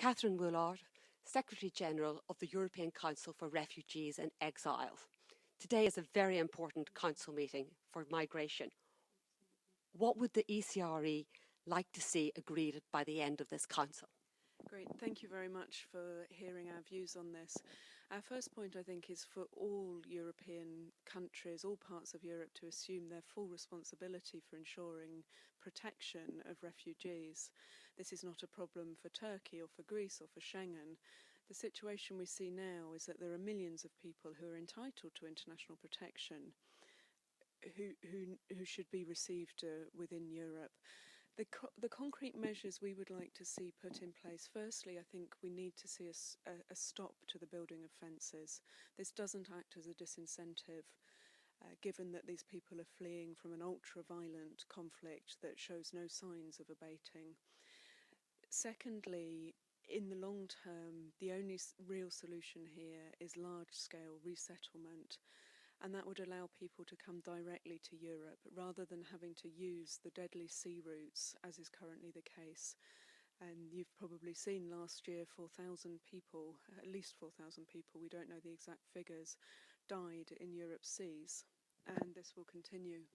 Catherine Woollard, Secretary-General of the European Council for Refugees and Exiles. Today is a very important council meeting for migration. What would the ECRE like to see agreed by the end of this council? Great, thank you very much for hearing our views on this. Our first point, I think, is for all European countries, all parts of Europe, to assume their full responsibility for ensuring protection of refugees. This is not a problem for Turkey or for Greece or for Schengen. The situation we see now is that there are millions of people who are entitled to international protection who should be received within Europe. The concrete measures we would like to see put in place, firstly, I think we need to see a stop to the building of fences. This doesn't act as a disincentive, given that these people are fleeing from an ultra-violent conflict that shows no signs of abating. Secondly, in the long term, the only real solution here is large-scale resettlement. And that would allow people to come directly to Europe rather than having to use the deadly sea routes, as is currently the case. And you've probably seen last year 4,000 people, at least 4,000 people, we don't know the exact figures, died in Europe's seas. And this will continue.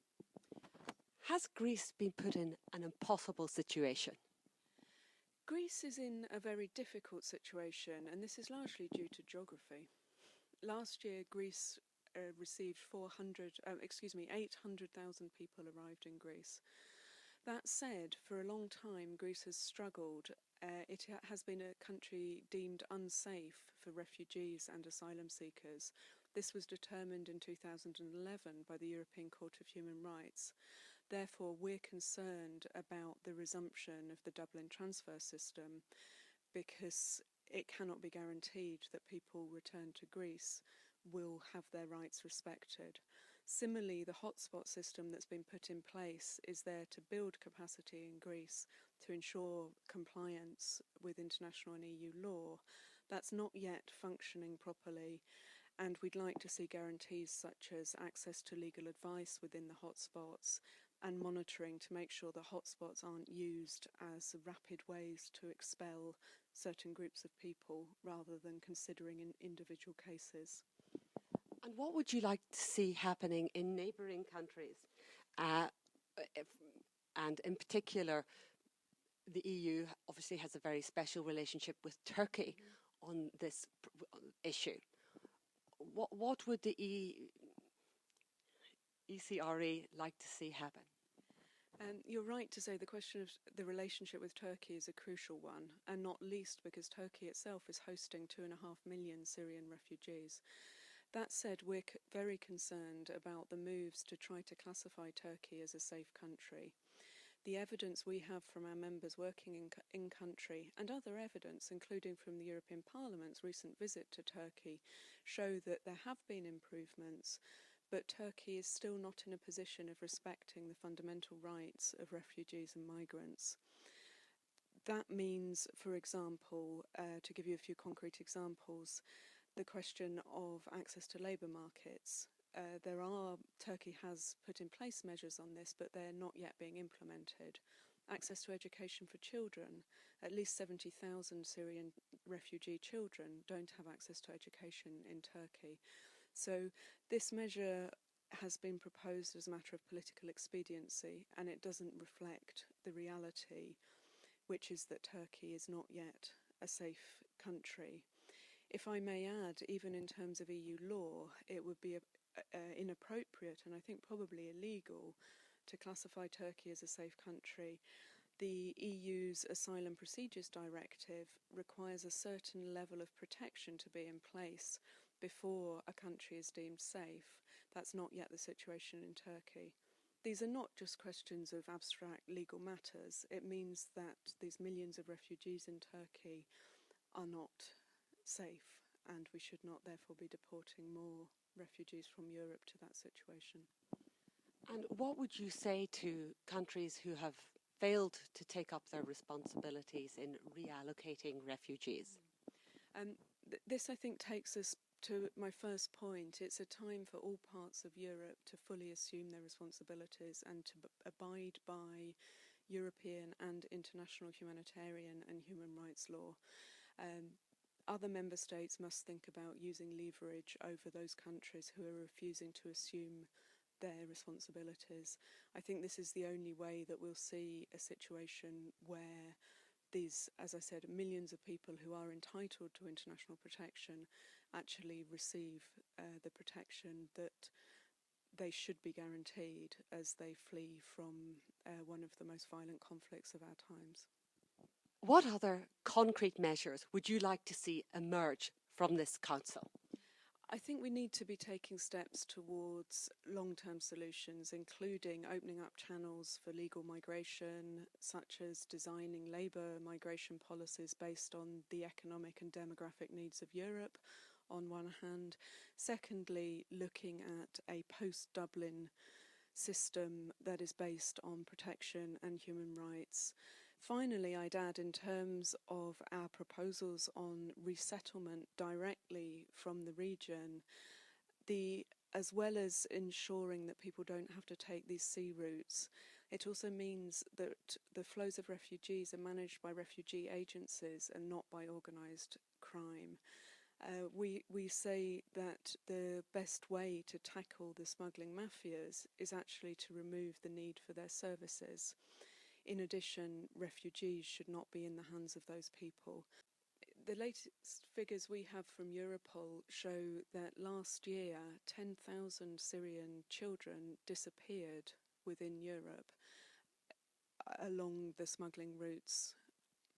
Has Greece been put in an impossible situation? Greece is in a very difficult situation, and this is largely due to geography. Last year, Greece received 800,000 people arrived in Greece. That said, for a long time, Greece has struggled. It has been a country deemed unsafe for refugees and asylum seekers. This was determined in 2011 by the European Court of Human Rights. Therefore, we're concerned about the resumption of the Dublin transfer system because it cannot be guaranteed that people returned to Greece will have their rights respected. Similarly, the hotspot system that's been put in place is there to build capacity in Greece to ensure compliance with international and EU law. That's not yet functioning properly, and we'd like to see guarantees such as access to legal advice within the hotspots and monitoring to make sure the hotspots aren't used as rapid ways to expel certain groups of people rather than considering individual cases. And what would you like to see happening in neighbouring countries? And in particular, the EU obviously has a very special relationship with Turkey on this issue. What would the ECRE like to see happen? You're right to say the question of the relationship with Turkey is a crucial one, and not least because Turkey itself is hosting 2.5 million Syrian refugees. That said, we're very concerned about the moves to try to classify Turkey as a safe country. The evidence we have from our members working in country and other evidence, including from the European Parliament's recent visit to Turkey, show that there have been improvements, but Turkey is still not in a position of respecting the fundamental rights of refugees and migrants. That means, for example, to give you a few concrete examples, the question of access to labour markets. Turkey has put in place measures on this, but they're not yet being implemented. Access to education for children. At least 70,000 Syrian refugee children don't have access to education in Turkey. So this measure has been proposed as a matter of political expediency, and it doesn't reflect the reality, which is that Turkey is not yet a safe country. If I may add, even in terms of EU law, it would be inappropriate and I think probably illegal to classify Turkey as a safe country. The EU's Asylum Procedures Directive requires a certain level of protection to be in place before a country is deemed safe. That's not yet the situation in Turkey. These are not just questions of abstract legal matters. It means that these millions of refugees in Turkey are not safe, and we should not therefore be deporting more refugees from Europe to that situation. And what would you say to countries who have failed to take up their responsibilities in reallocating refugees? This, I think, takes us to my first point. It's a time for all parts of Europe to fully assume their responsibilities and to abide by European and international humanitarian and human rights law. Other member states must think about using leverage over those countries who are refusing to assume their responsibilities. I think this is the only way that we'll see a situation where these, as I said, millions of people who are entitled to international protection actually receive the protection that they should be guaranteed as they flee from one of the most violent conflicts of our times. What other concrete measures would you like to see emerge from this Council? I think we need to be taking steps towards long-term solutions, including opening up channels for legal migration, such as designing labour migration policies based on the economic and demographic needs of Europe, on one hand. Secondly, looking at a post-Dublin system that is based on protection and human rights. Finally, I'd add, in terms of our proposals on resettlement directly from the region, as well as ensuring that people don't have to take these sea routes, it also means that the flows of refugees are managed by refugee agencies and not by organised crime. We say that the best way to tackle the smuggling mafias is actually to remove the need for their services. In addition, refugees should not be in the hands of those people. The latest figures we have from Europol show that last year 10,000 Syrian children disappeared within Europe along the smuggling routes